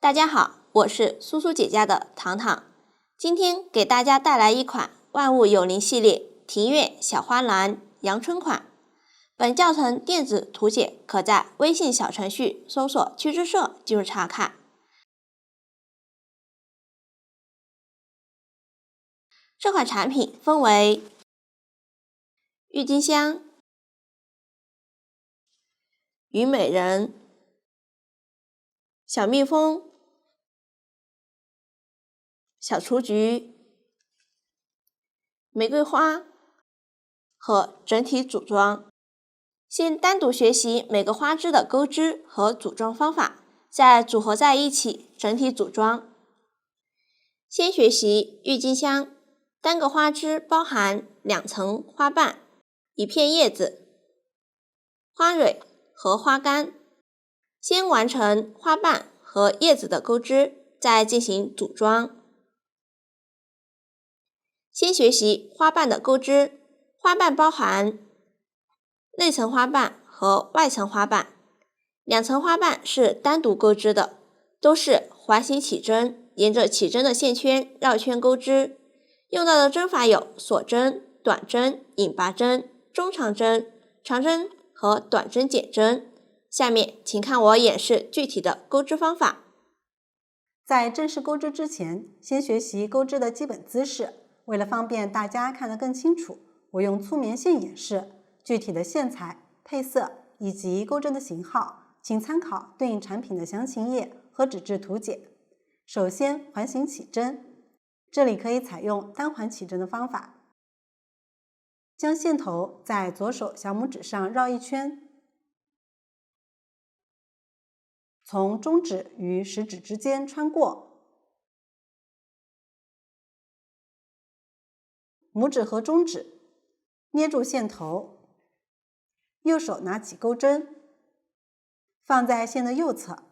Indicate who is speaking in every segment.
Speaker 1: 大家好，我是苏苏姐家的糖糖，今天给大家带来一款万物有灵系列庭院小花篮阳春款。本教程电子图解可在微信小程序搜索趣之社进入查看。这款产品分为郁金香、虞美人、小蜜蜂、小雏菊、玫瑰花和整体组装。先单独学习每个花枝的钩织和组装方法，再组合在一起整体组装。先学习郁金香，单个花枝包含2层花瓣、1片叶子、花蕊和花干。先完成花瓣和叶子的钩织，再进行组装。先学习花瓣的钩织，花瓣包含内层花瓣和外层花瓣，2层花瓣是单独钩织的，都是环形起针，沿着起针的线圈绕圈钩织。用到的针法有锁针、短针、引拔针、中长针、长针和短针剪针。下面请看我演示具体的钩织方法。
Speaker 2: 在正式钩织之前，先学习钩织的基本姿势。为了方便大家看得更清楚，我用粗棉线演示，具体的线材、配色以及钩针的型号，请参考对应产品的详情页和纸质图解。首先，环形起针，这里可以采用单环起针的方法，将线头在左手小拇指上绕一圈，从中指与食指之间穿过，拇指和中指捏住线头，右手拿起钩针，放在线的右侧，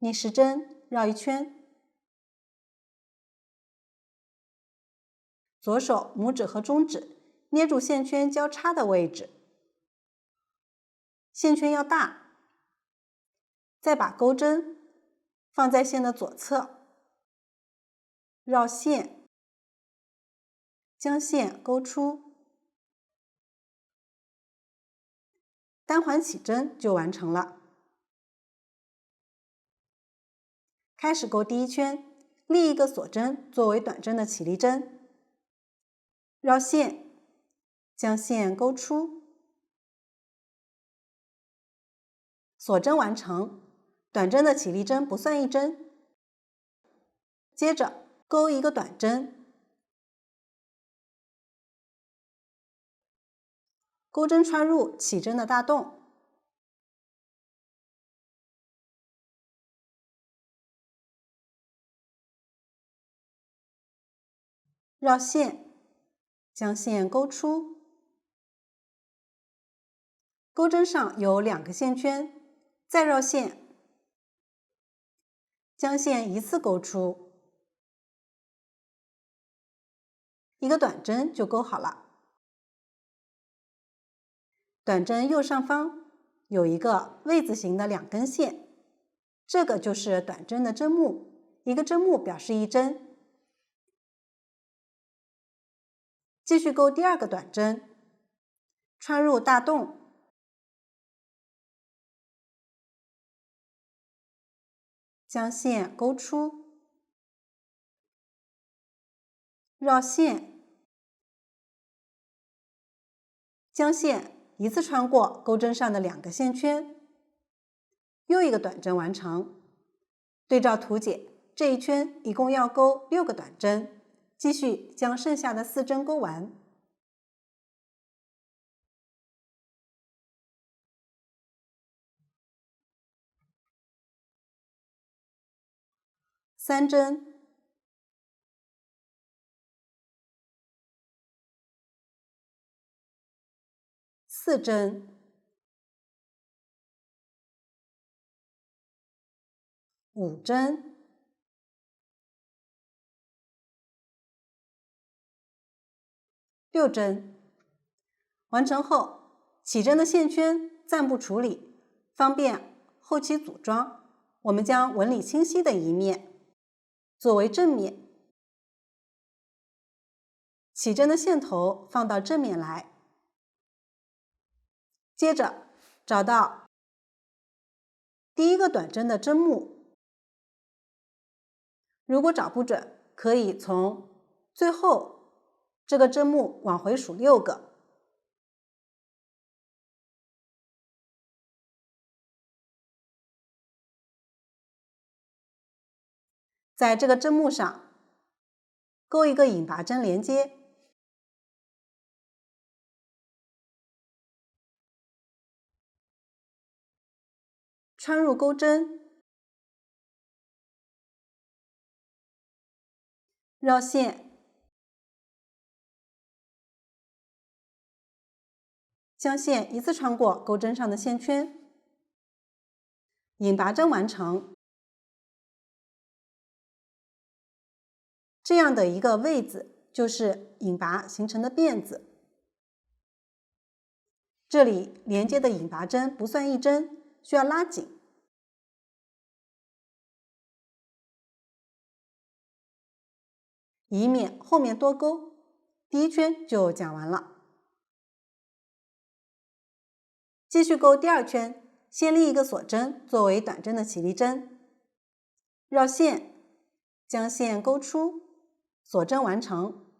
Speaker 2: 逆时针绕一圈，左手拇指和中指捏住线圈交叉的位置，线圈要大。再把钩针放在线的左侧，绕线，将线勾出，单环起针就完成了。开始钩第一圈，立一个锁针作为短针的起立针，绕线，将线勾出，锁针完成。短针的起立针不算一针。接着钩一个短针，钩针穿入起针的大洞，绕线，将线勾出。钩针上有2个线圈，再绕线，将线一次勾出，一个短针就钩好了。短针右上方有一个 V 字形的2根线，这个就是短针的针目，一个针目表示一针。继续钩第2个短针，穿入大洞，将线勾出，绕线，将线一次穿过钩针上的2个线圈，又一个短针完成。对照图解，这一圈一共要钩6个短针，继续将剩下的4针钩完。3针，4针，5针，6针。完成后，起针的线圈暂不处理，方便后期组装。我们将纹理清晰的一面作为正面，起针的线头放到正面来，接着找到第一个短针的针目，如果找不准，可以从最后这个针目往回数6个，在这个针目上钩一个引拔针连接，穿入钩针，绕线，将线一次穿过钩针上的线圈，引拔针完成。这样的一个位子就是引拔形成的辫子。这里连接的引拔针不算一针，需要拉紧，以免后面多钩。第一圈就讲完了。继续钩第2圈，先立一个锁针作为短针的起立针，绕线，将线钩出，锁针完成。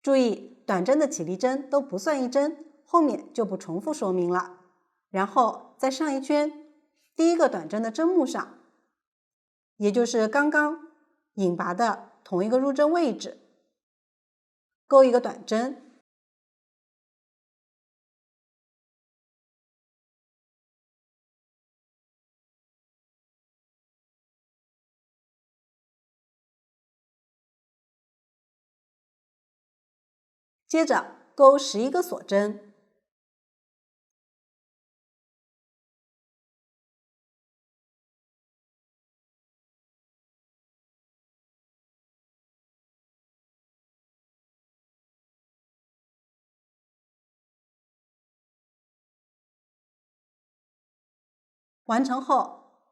Speaker 2: 注意，短针的起立针都不算一针，后面就不重复说明了。然后在上一圈第一个短针的针目上，也就是刚刚引拔的同一个入针位置，钩一个短针，接着钩11个锁针，完成后，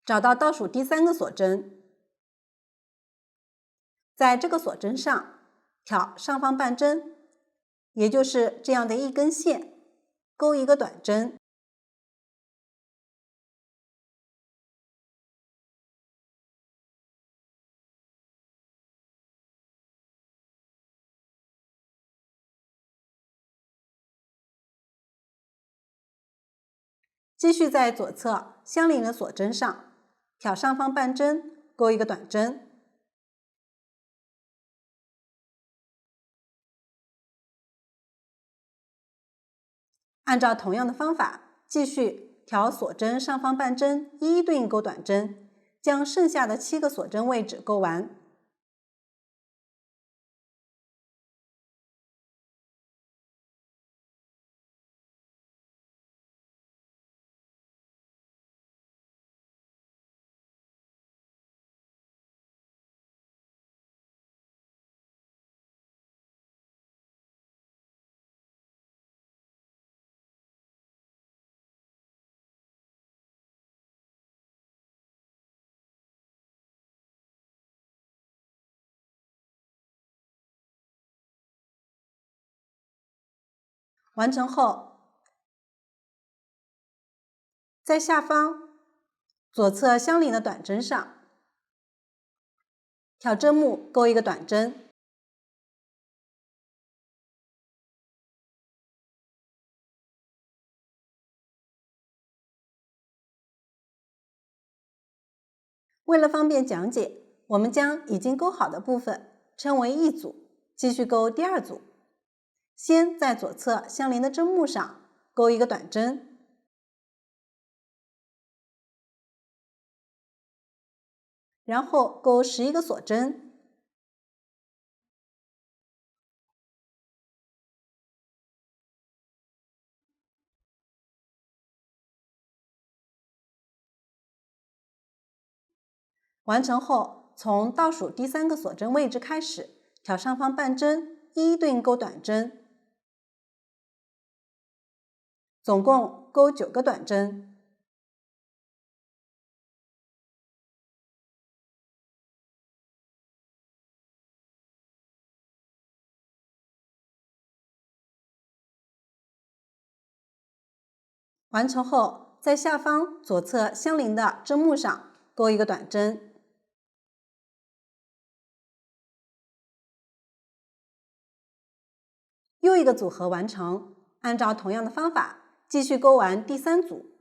Speaker 2: 找到倒数第3个锁针，在这个锁针上挑上方半针，也就是这样的一根线，钩一个短针，继续在左侧相邻的锁针上挑上方半针，钩一个短针，按照同样的方法继续挑锁针上方半针，一一对应钩短针，将剩下的7个锁针位置钩完。完成后，在下方左侧相邻的短针上挑针目，钩一个短针，为了方便讲解，我们将已经钩好的部分称为一组，继续钩第2组。先在左侧相邻的针目上钩一个短针，然后钩11个锁针，完成后，从倒数第3个锁针位置开始，挑上方半针，一一对应钩短针，总共钩9个短针。完成后，在下方左侧相邻的针目上钩一个短针。又一个组合完成，按照同样的方法继续钩完第3组。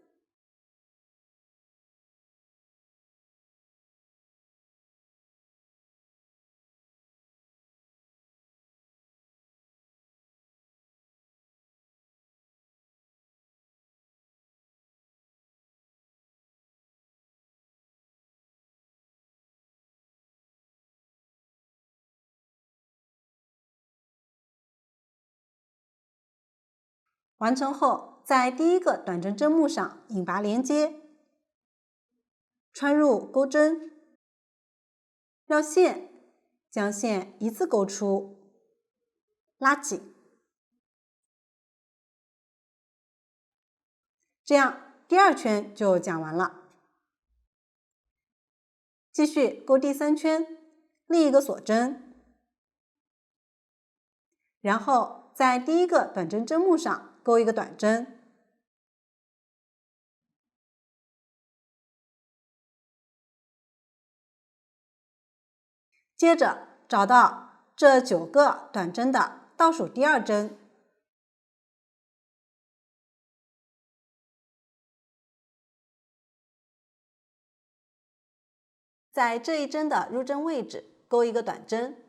Speaker 2: 完成后，在第一个短针针目上引拔连接，穿入钩针，绕线，将线一次钩出，拉紧。这样第2圈就讲完了。继续钩第3圈，另一个锁针，然后在第一个短针针目上钩一个短针。接着找到这9个短针的倒数第2针，在这一针的入针位置钩一个短针。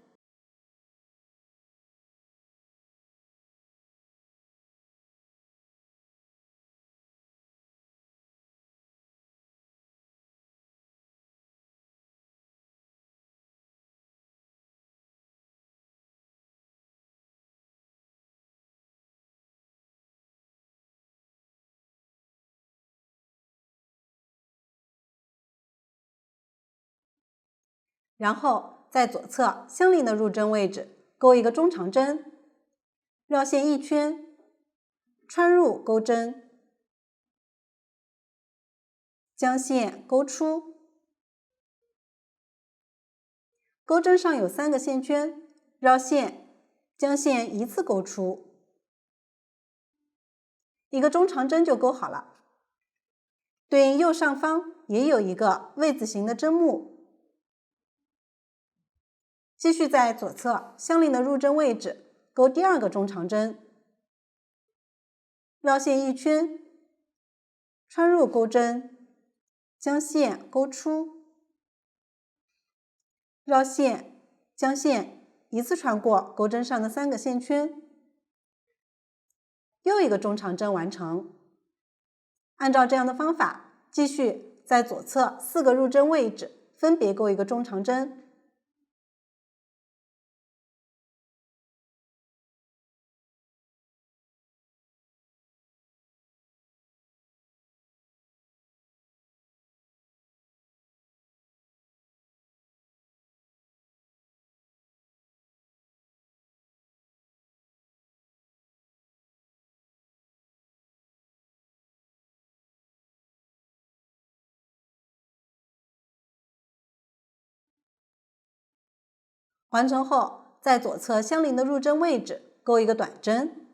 Speaker 2: 然后在左侧相邻的入针位置钩一个中长针，绕线1圈，穿入钩针，将线钩出。钩针上有3个线圈，绕线，将线一次钩出，一个中长针就钩好了。对应右上方也有一个V字形的针目，继续在左侧相邻的入针位置钩第2个中长针，绕线1圈，穿入钩针，将线钩出，绕线，将线一次穿过钩针上的3个线圈，又一个中长针完成。按照这样的方法，继续在左侧4个入针位置分别钩一个中长针。完成后，在左侧相邻的入针位置钩一个短针，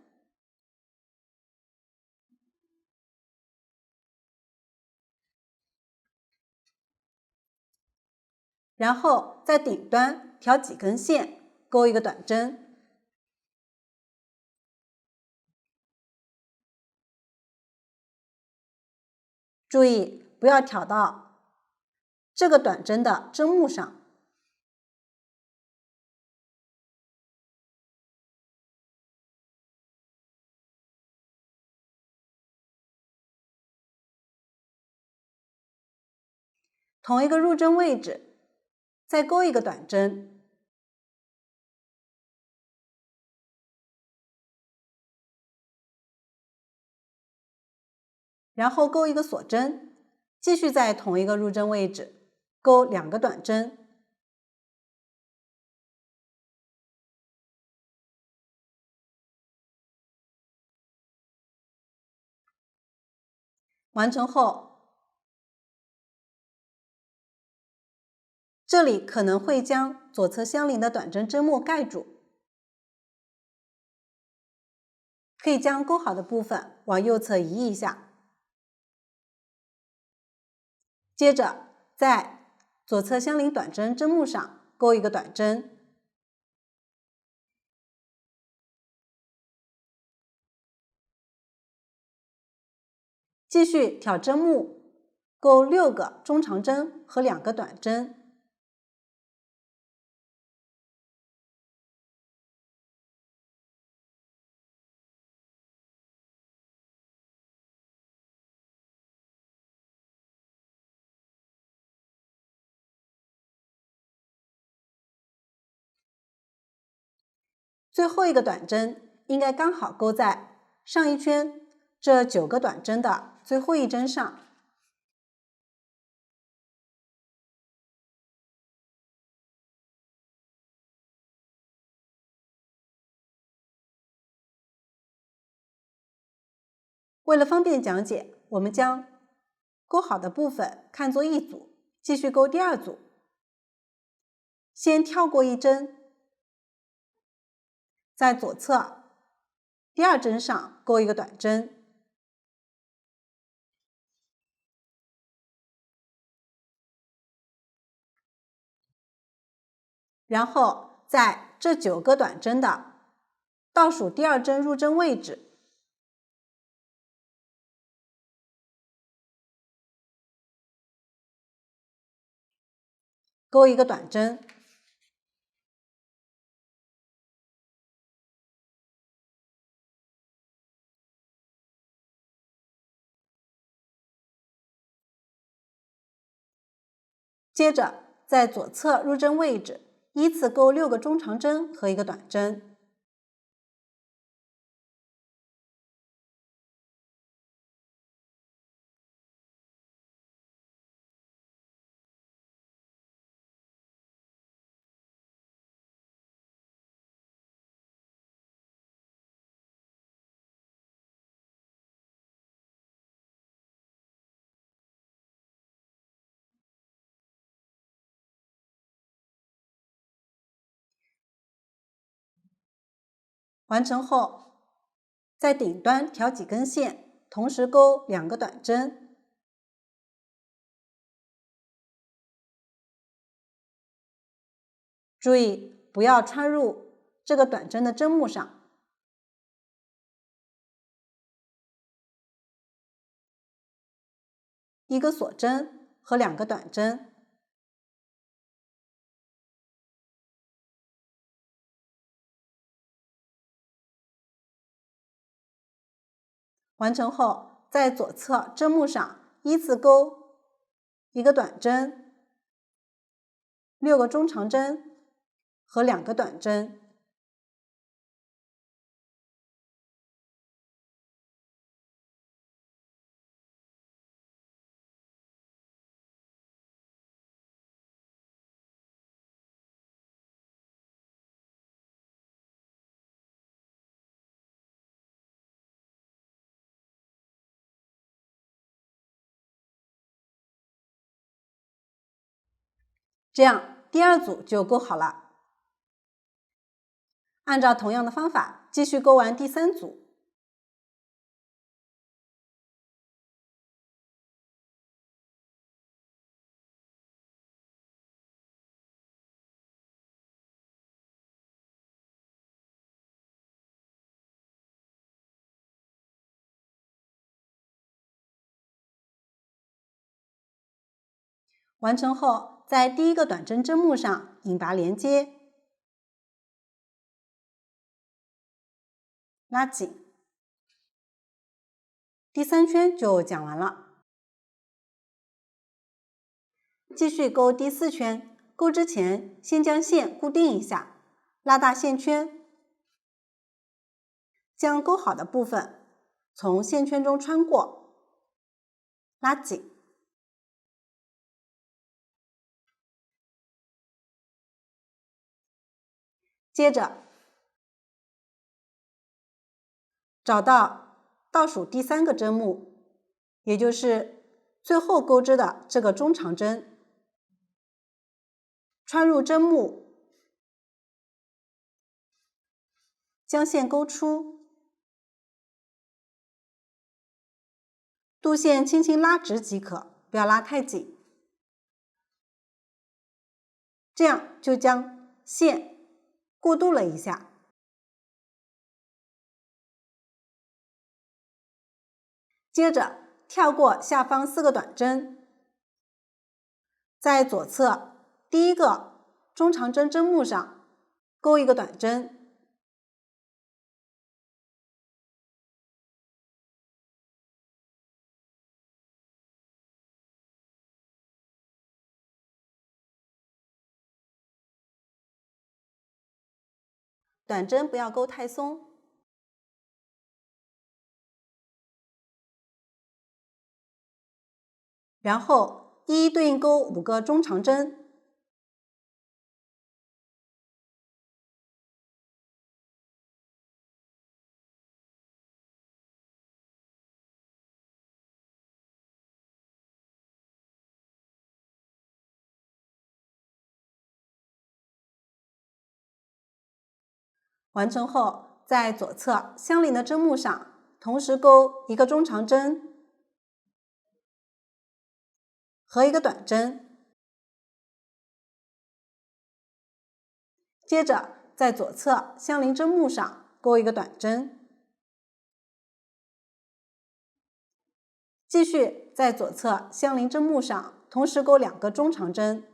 Speaker 2: 然后在顶端挑几根线钩一个短针，注意不要挑到这个短针的针目上。同一个入针位置再钩一个短针，然后钩一个锁针，继续在同一个入针位置钩2个短针。完成后，这里可能会将左侧相邻的短针针目盖住，可以将钩好的部分往右侧移一下，接着在左侧相邻短针针目上钩一个短针，继续挑针目，钩6个中长针和2个短针。最后一个短针应该刚好钩在上一圈这9个短针的最后一针上。为了方便讲解，我们将钩好的部分看作一组，继续钩第2组。先跳过一针，在左侧第2针上钩一个短针，然后在这9个短针的倒数第2针入针位置钩一个短针，接着在左侧入针位置依次钩6个中长针和1个短针。完成后，在顶端挑几根线，同时钩2个短针，注意不要穿入这个短针的针目上。1个锁针和2个短针，完成后，在左侧针目上依次钩1个短针、6个中长针和2个短针。这样第2组就钩好了。按照同样的方法继续钩完第3组。完成后，在第1个短针针目上引拔连接，拉紧。第3圈就讲完了。继续钩第4圈，钩之前先将线固定一下，拉大线圈，将钩好的部分从线圈中穿过，拉紧。接着找到倒数第3个针目，也就是最后钩织的这个中长针，穿入针目，将线勾出，肚线轻轻拉直即可，不要拉太紧。这样就将线过渡了一下。接着跳过下方4个短针，在左侧第一个中长针针目上钩一个短针，短针不要钩太松。然后一一对应钩5个中长针，完成后，在左侧相邻的针目上同时钩一个中长针和一个短针，接着在左侧相邻针目上钩一个短针，继续在左侧相邻针目上同时钩2个中长针，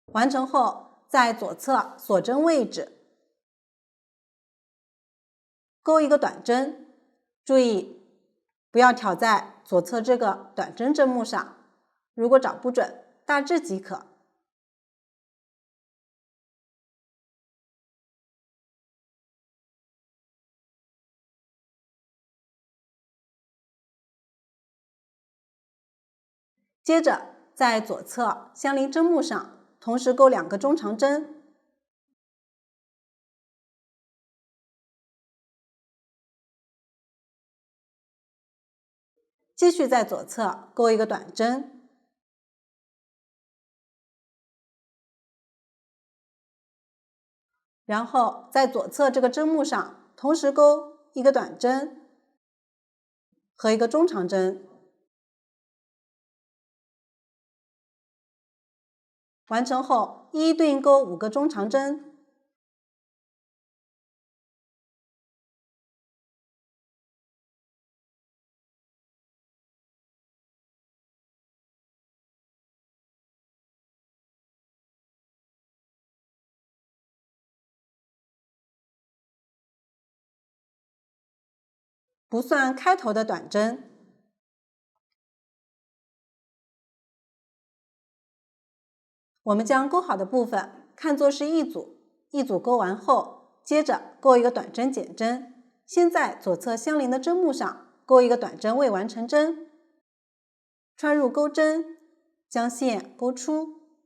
Speaker 2: 完成后，在左侧锁针位置钩一个短针，注意不要挑在左侧这个短针针目上，如果找不准，大致即可。接着在左侧相邻针目上同时钩2个中长针，继续在左侧钩一个短针，然后在左侧这个针目上同时钩一个短针和一个中长针，完成后一一对应钩5个中长针，不算开头的短针。我们将钩好的部分看作是一组，一组钩完后，接着钩一个短针减针，先在左侧相邻的针目上钩一个短针未完成针，穿入钩针，将线钩出，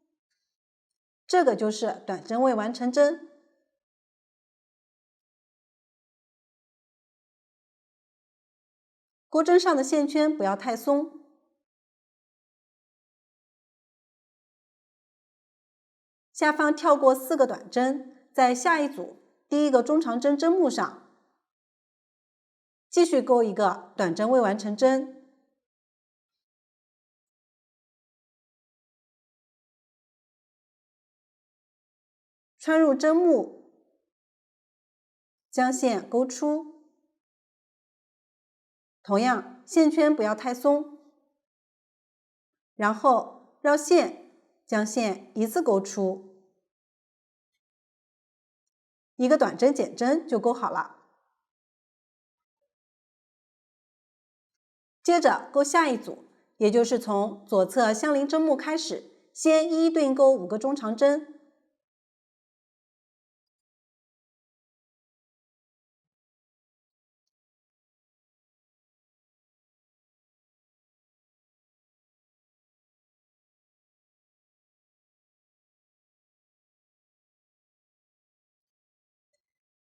Speaker 2: 这个就是短针未完成针。钩针上的线圈不要太松。下方跳过4个短针，在下一组第一个中长针针目上继续钩一个短针未完成针，穿入针目，将线钩出，同样线圈不要太松，然后绕线将线一次钩出，一个短针减针就钩好了。接着钩下一组，也就是从左侧相邻针目开始，先一一对应钩5个中长针，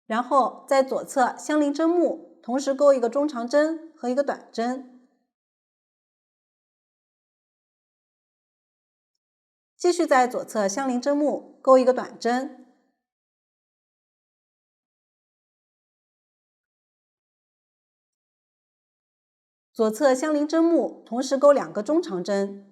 Speaker 2: 然后在左侧相邻针目同时钩一个中长针和一个短针，继续在左侧相邻针目钩一个短针，左侧相邻针目同时钩2个中长针，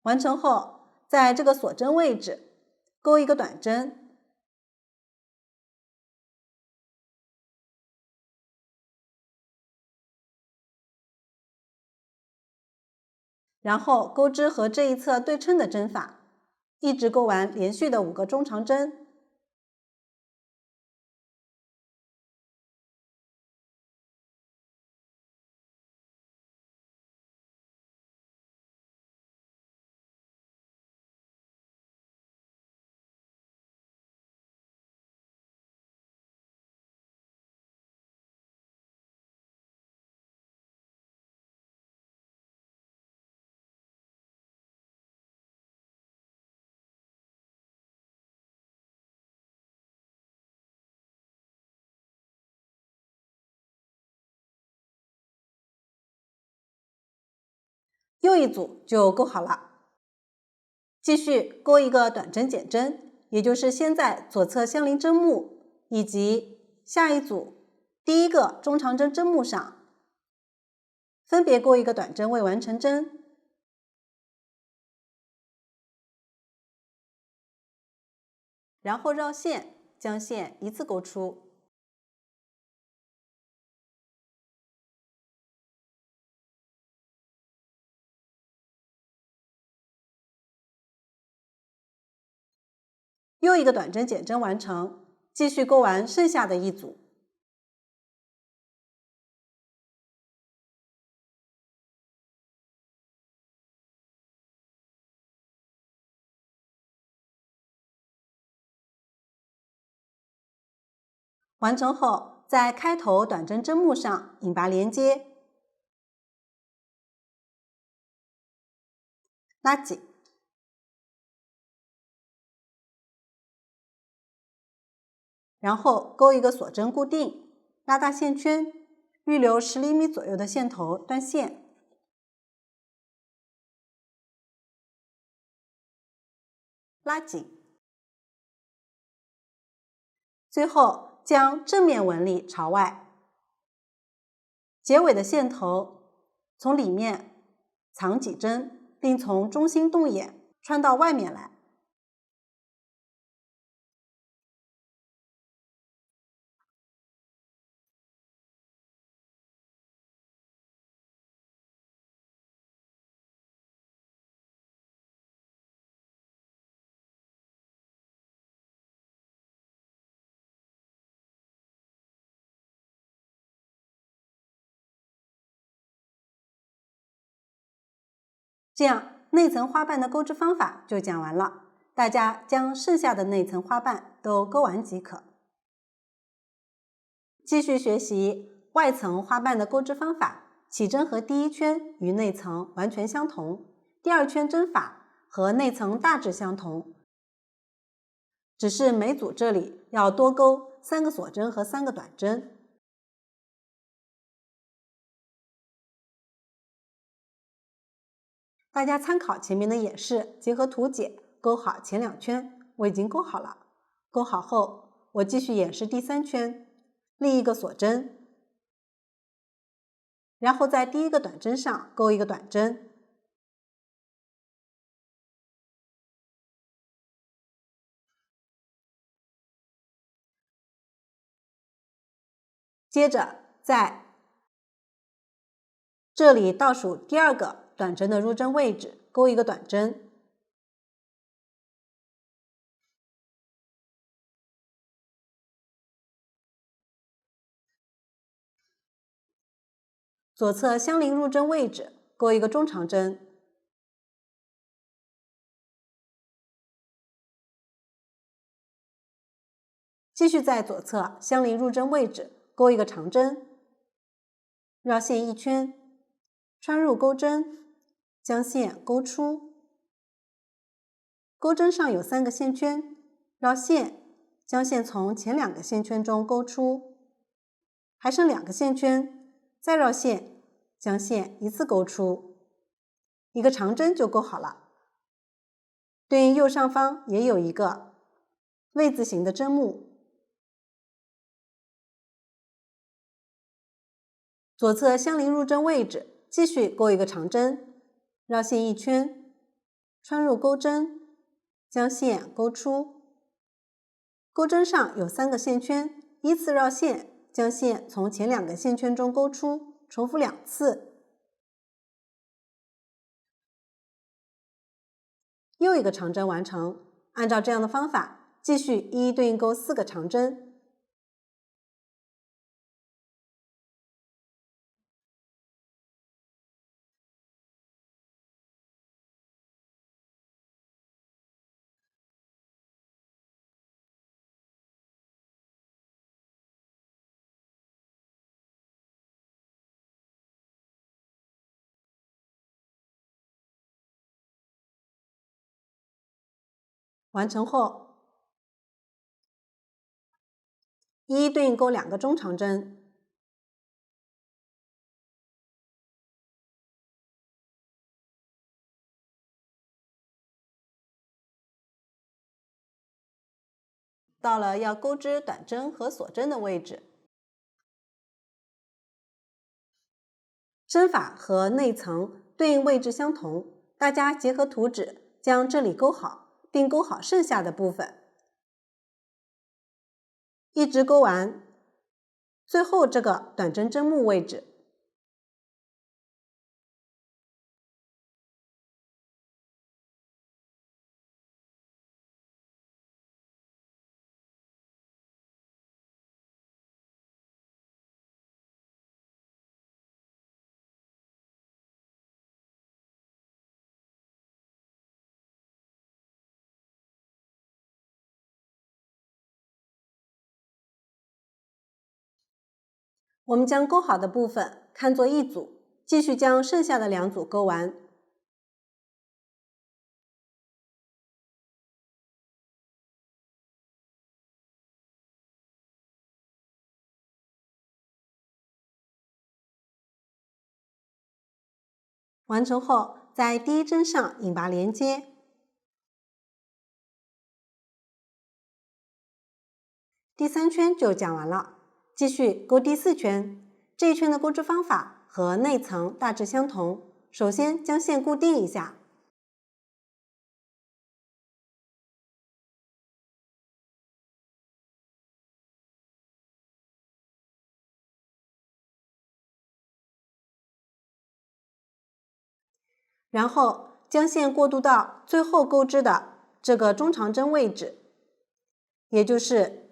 Speaker 2: 完成后，在这个锁针位置钩一个短针，然后钩织和这一侧对称的针法，一直钩完连续的5个中长针。又一组就钩好了，继续钩一个短针减针，也就是先在左侧相邻针目以及下一组第一个中长针针目上分别钩一个短针为完成针，然后绕线，将线一次钩出。又一个短针减针完成，继续钩完剩下的一组。完成后，在开头短针针目上引拔连接，拉紧，然后钩一个锁针固定，拉大线圈，预留10厘米左右的线头断线，拉紧，最后将正面纹理朝外，结尾的线头从里面藏几针，并从中心动眼穿到外面来。这样，内层花瓣的钩织方法就讲完了，大家将剩下的内层花瓣都钩完即可。继续学习外层花瓣的钩织方法，起针和第一圈与内层完全相同，第二圈针法和内层大致相同，只是每组这里要多钩3个锁针和3个短针。大家参考前面的演示，结合图解钩好前2圈，我已经钩好了。钩好后，我继续演示第3圈，立一个锁针，然后在第一个短针上钩一个短针，接着在这里倒数第2个短针的入针位置钩一个短针，左侧相邻入针位置钩一个中长针，继续在左侧相邻入针位置钩一个长针，绕线1圈，穿入钩针，将线勾出。钩针上有3个线圈，绕线，将线从前2个线圈中勾出。还剩2个线圈，再绕线，将线一次勾出。一个长针就勾好了。对应右上方也有一个V字形的针目。左侧相邻入针位置继续勾一个长针，绕线1圈，穿入钩针，将线勾出。钩针上有3个线圈，依次绕线，将线从前2个线圈中勾出，重复2次。又一个长针完成。按照这样的方法，继续一一对应钩4个长针。完成后，一一对应钩2个中长针。到了要钩织短针和锁针的位置，针法和内层对应位置相同，大家结合图纸将这里勾好，并勾好剩下的部分，一直勾完最后这个短针针目位置。我们将勾好的部分看作一组，继续将剩下的2组勾完。完成后，在第1针上引拔连接。第3圈就讲完了，继续勾第4圈。这一圈的钩织方法和内层大致相同。首先将线固定一下，然后将线过渡到最后钩织的这个中长针位置，也就是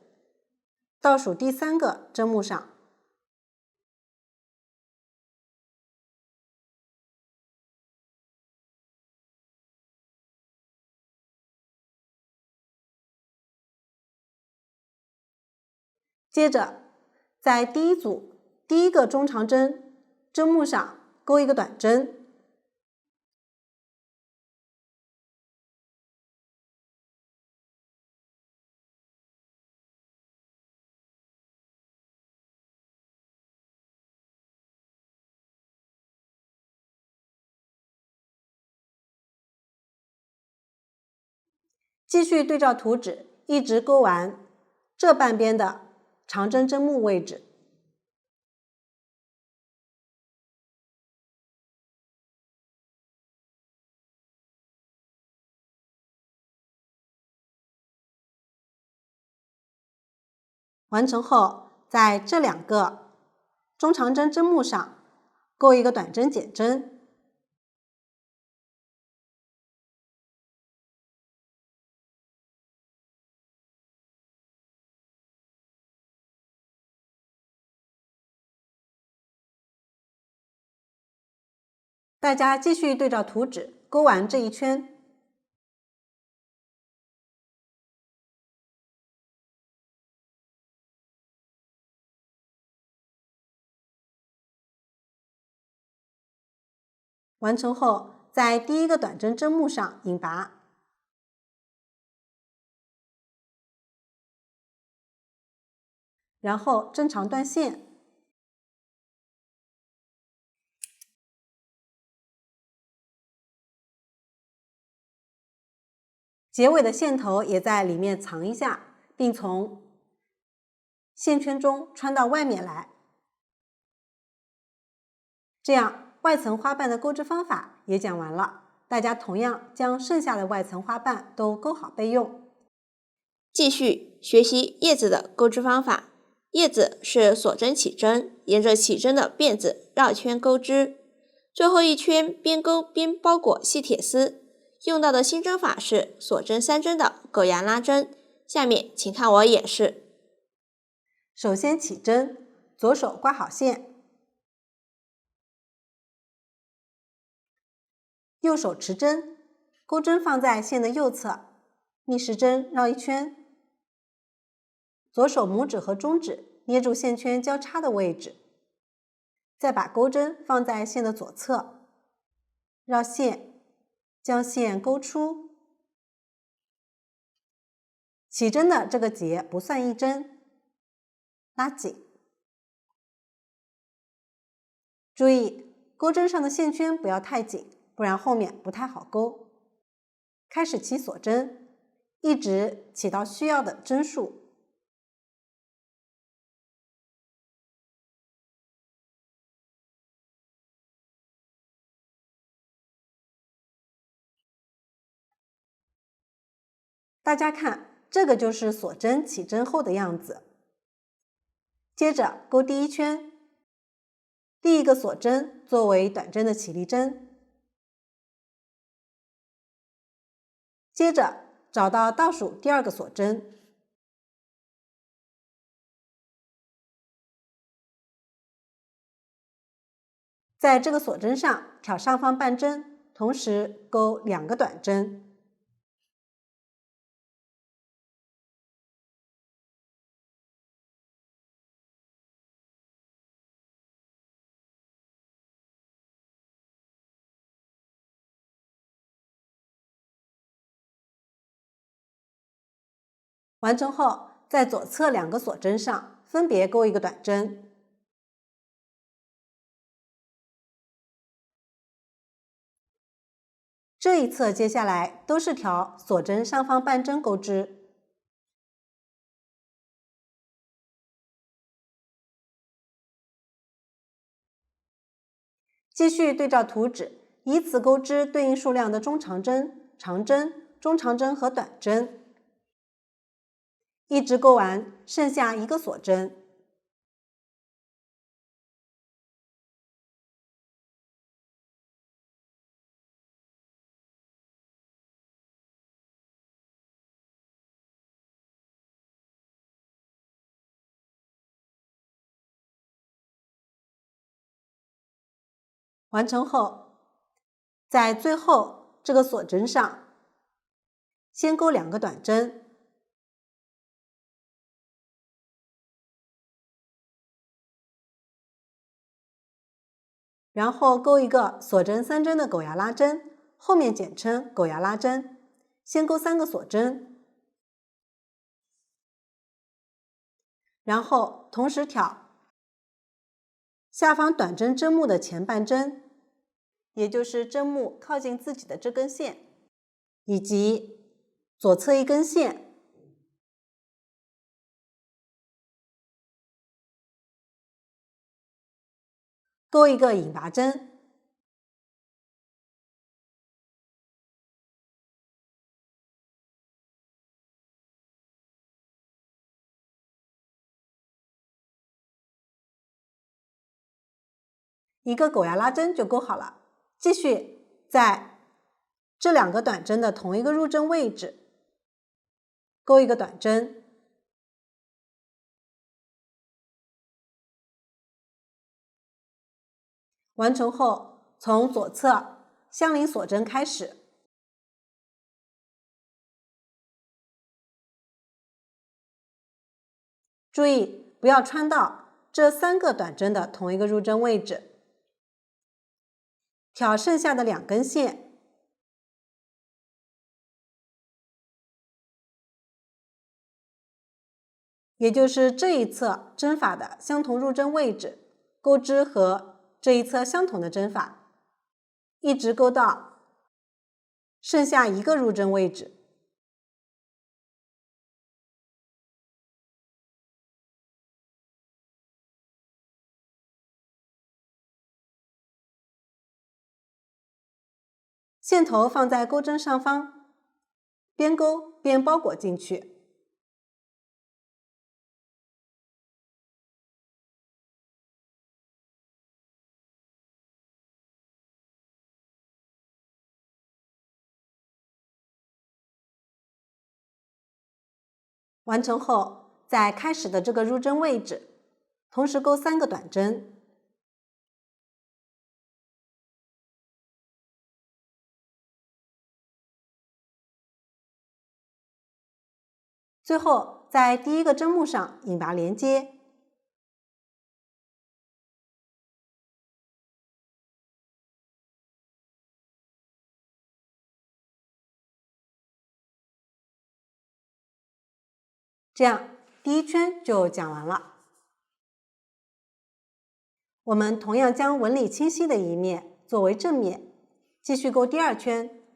Speaker 2: 倒数第3个针目上。接着在第1组第1个中长针针目上钩一个短针，继续对照图纸一直钩完这半边的长针针目位置。完成后，在这2个中长针针目上钩一个短针减针，大家继续对照图纸钩完这一圈。完成后，在第一个短针针目上引拔，然后正常断线，结尾的线头也在里面藏一下，并从线圈中穿到外面来。这样外层花瓣的钩织方法也讲完了，大家同样将剩下的外层花瓣都钩好备用。
Speaker 1: 继续学习叶子的钩织方法。叶子是锁针起针，沿着起针的辫子绕圈钩织，最后一圈边钩边包裹细铁丝。用到的新针法是锁针3针的狗牙拉针，下面请看我演示。
Speaker 2: 首先起针，左手挂好线，右手持针，钩针放在线的右侧，逆时针绕一圈，左手拇指和中指捏住线圈交叉的位置，再把钩针放在线的左侧，绕线，将线勾出。起针的这个结不算一针，拉紧。注意钩针上的线圈不要太紧，不然后面不太好钩。开始起锁针，一直起到需要的针数。大家看，这个就是锁针起针后的样子。接着钩第一圈，第一个锁针作为短针的起立针，接着找到倒数第2个锁针，在这个锁针上挑上方半针，同时钩2个短针。完成后，在左侧2个锁针上分别钩1个短针。这一侧接下来都是挑锁针上方半针钩织。继续对照图纸，依次钩织对应数量的中长针、长针、中长针和短针，一直钩完，剩下1个锁针。完成后，在最后这个锁针上，先钩2个短针，然后钩一个锁针3针的狗牙拉针，后面简称狗牙拉针。先钩3个锁针，然后同时挑下方短针针目的前半针，也就是针目靠近自己的这根线，以及左侧1根线，钩一个引拔针，一个狗牙拉针就钩好了。继续在这2个短针的同一个入针位置钩一个短针，完成后，从左侧相邻锁针开始，注意不要穿到这3个短针的同一个入针位置，挑剩下的2根线，也就是这一侧针法的相同入针位置，钩织和这一侧相同的针法，一直钩到剩下一个入针位置。线头放在钩针上方，边钩边包裹进去。完成后，在开始的这个入针位置，同时钩3个短针。最后，在第一个针目上引拔连接，这样第一圈就讲完了。我们同样将纹理清晰的一面作为正面，继续钩第2圈。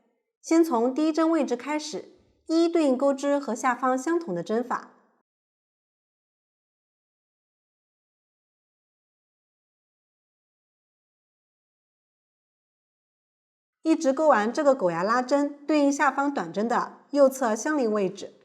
Speaker 2: 先从第一针位置开始，一一对应钩织和下方相同的针法。一直钩完这个狗牙拉针对应下方短针的右侧相邻位置。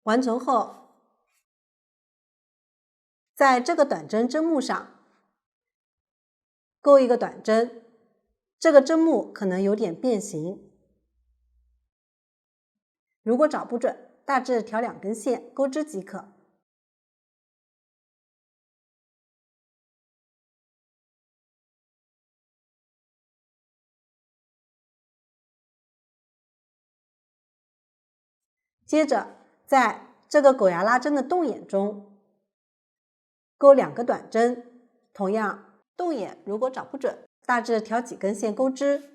Speaker 2: 完成后，在这个短针针目上钩一个短针，这个针目可能有点变形，如果找不准，大致调2根线钩织即可。接着，在这个狗牙拉针的洞眼中钩2个短针，同样洞眼如果找不准，大致调几根线钩织。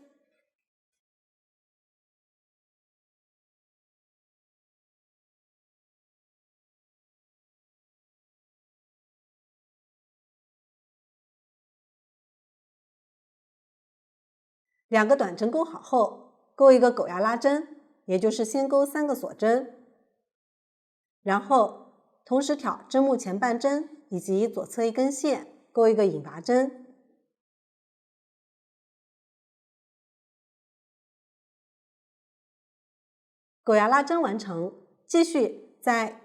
Speaker 2: 2个短针钩好后，钩一个狗牙拉针，也就是先钩3个锁针，然后同时挑针目前半针以及左侧一根线，钩一个引拔针。狗牙拉针完成，继续在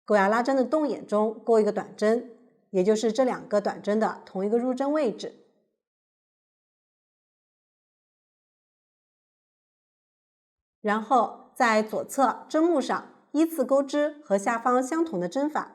Speaker 2: 狗牙拉针的洞眼中钩一个短针，也就是这2个短针的同一个入针位置。然后在左侧针目上依次钩织和下方相同的针法。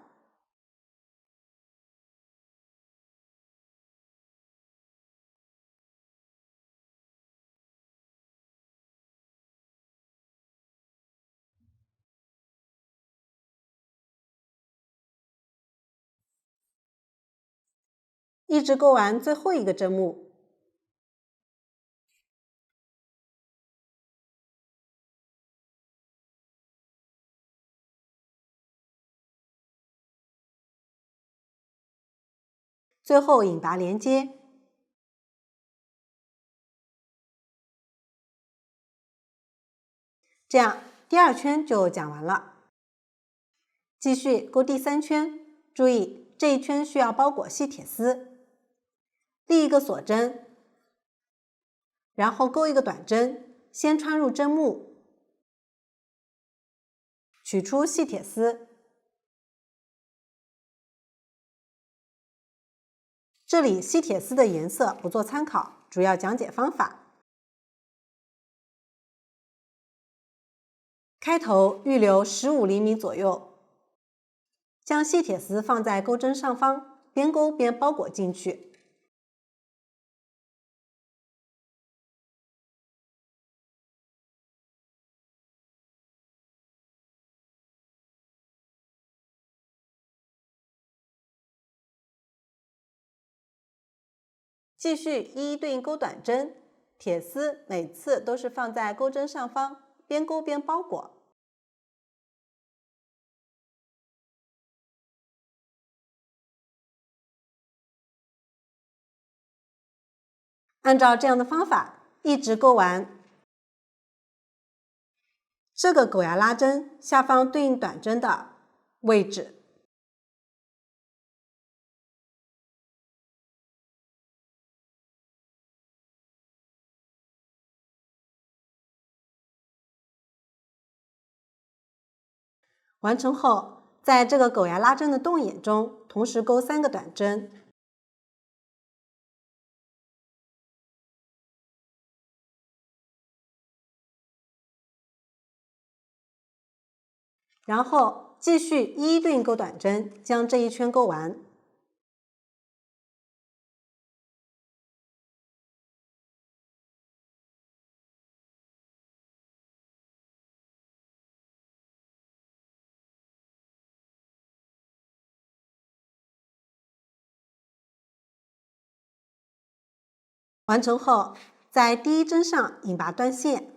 Speaker 2: 一直钩完最后一个针目。最后引拔连接，这样第2圈就讲完了。继续钩第3圈，注意这一圈需要包裹细铁丝，立一个锁针，然后钩一个短针，先穿入针目，取出细铁丝。这里细铁丝的颜色不做参考，主要讲解方法。开头预留15厘米左右，将细铁丝放在钩针上方，边勾边包裹进去。继续一一对应钩短针，铁丝每次都是放在钩针上方，边勾边包裹。按照这样的方法一直钩完。这个狗牙拉针下方对应短针的位置。完成后，在这个狗牙拉针的洞眼中同时钩3个短针。然后继续一一对应钩短针，将这一圈钩完。完成后，在第一针上引拔断线。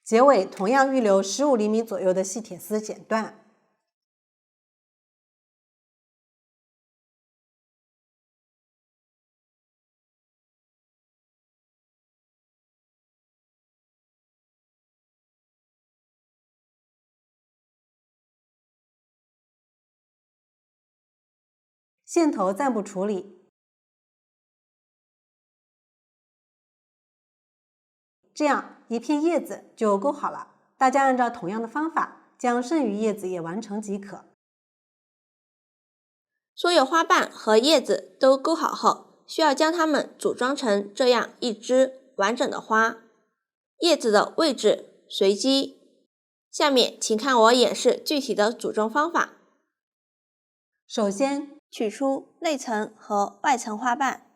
Speaker 2: 结尾同样预留15厘米左右的细铁丝剪断。线头暂不处理，这样一片叶子就钩好了。大家按照同样的方法，将剩余叶子也完成即可。
Speaker 1: 所有花瓣和叶子都钩好后，需要将它们组装成这样一只完整的花。叶子的位置随机。下面请看我演示具体的组装方法。
Speaker 2: 首先，
Speaker 1: 取出内层和外层花瓣，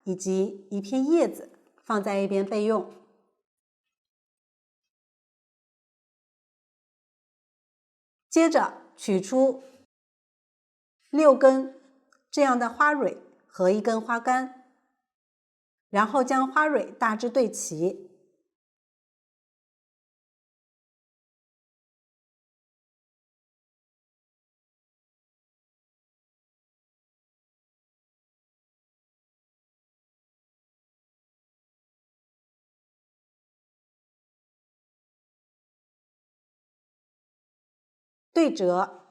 Speaker 2: 以及一片叶子放在一边备用。接着取出6根这样的花蕊和1根花杆，然后将花蕊大致对齐。对折，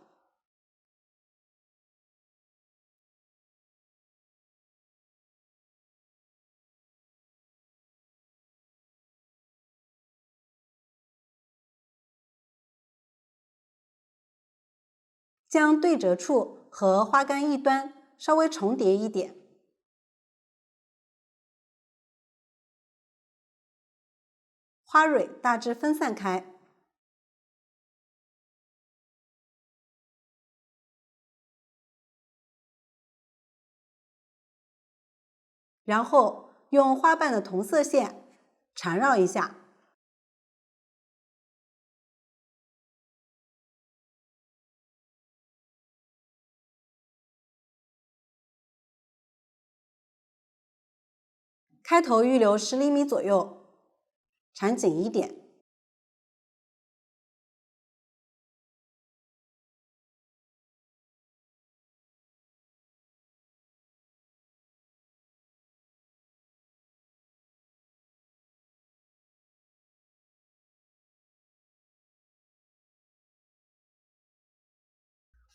Speaker 2: 将对折处和花杆一端稍微重叠一点，花蕊大致分散开。然后用花瓣的同色线缠绕一下，开头预留10厘米左右，缠紧一点。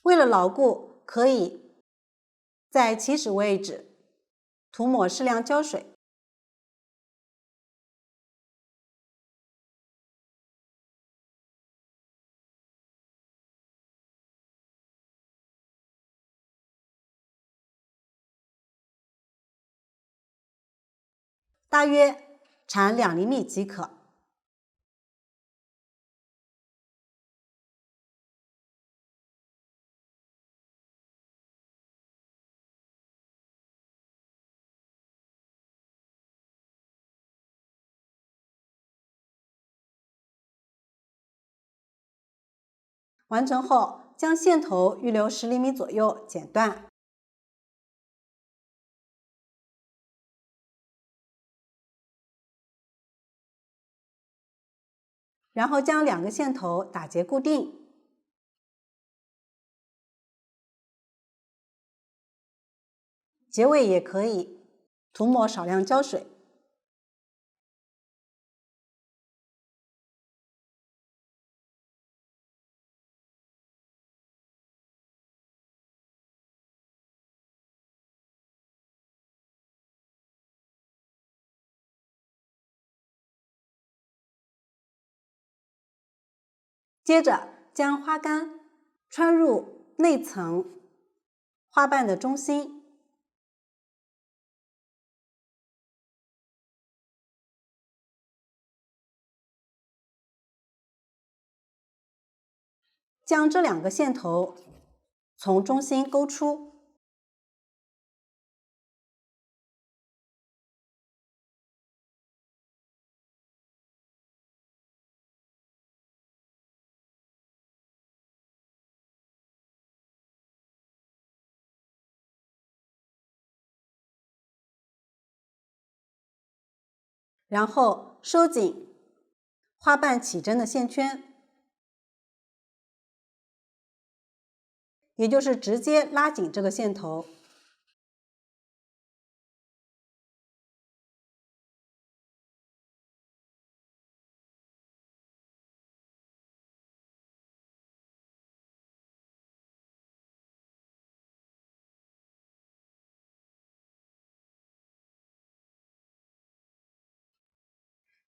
Speaker 2: 为了牢固，可以在起始位置涂抹适量胶水。大约缠2厘米即可。完成后，将线头预留10厘米左右剪断，然后将2个线头打结固定。结尾也可以涂抹少量胶水。接着将花杆穿入内层花瓣的中心，将这2个线头从中心勾出，然后收紧花瓣起针的线圈，也就是直接拉紧这个线头。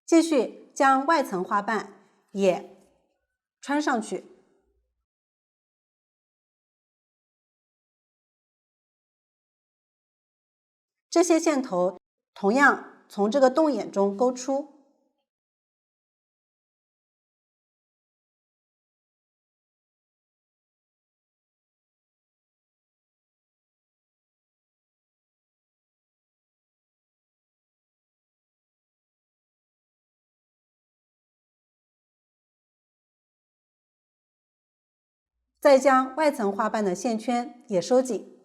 Speaker 2: 继续将外层花瓣也穿上去，这些线头同样从这个洞眼中勾出。再将外层花瓣的线圈也收紧。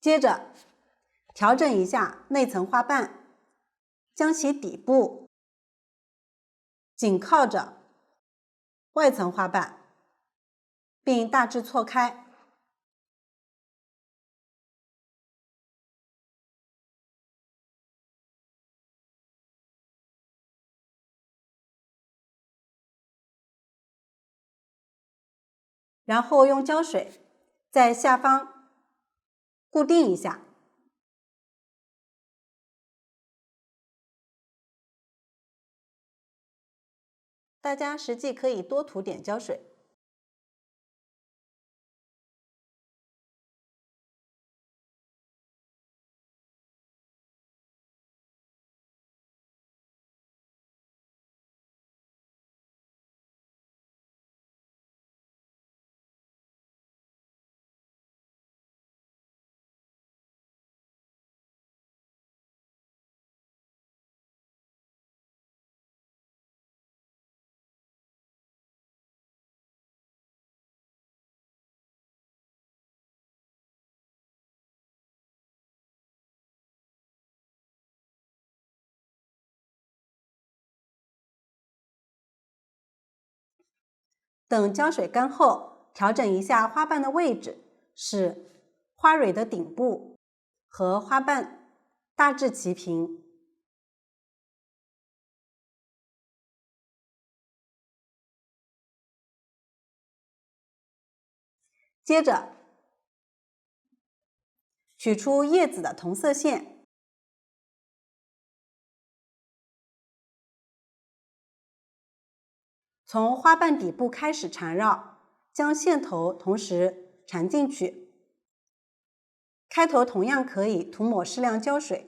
Speaker 2: 接着调整一下内层花瓣，将其底部紧靠着外层花瓣，并大致错开。然后用胶水在下方固定一下。大家实际可以多涂点胶水。等胶水干后，调整一下花瓣的位置，使花蕊的顶部和花瓣大致齐平。接着取出叶子的同色线，从花瓣底部开始缠绕，将线头同时缠进去。开头同样可以涂抹适量胶水。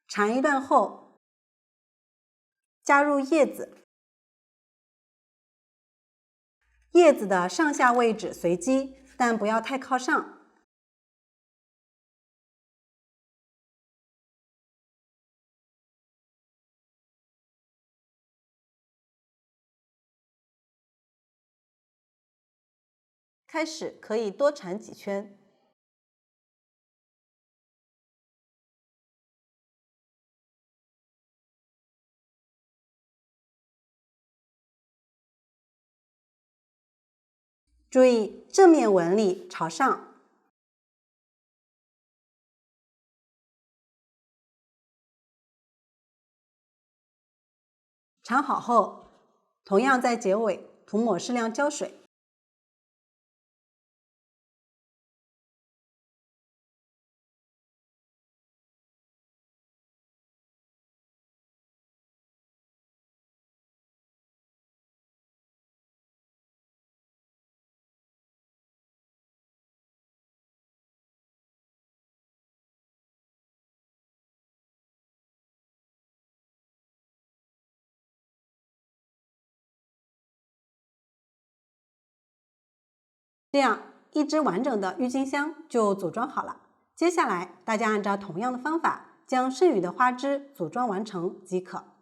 Speaker 2: 缠一段后，加入叶子，叶子的上下位置随机，但不要太靠上。开始可以多缠几圈。注意正面纹理朝上。缠好后，同样在结尾涂抹适量胶水。这样，一只完整的郁金香就组装好了。接下来，大家按照同样的方法，将剩余的花枝组装完成即可。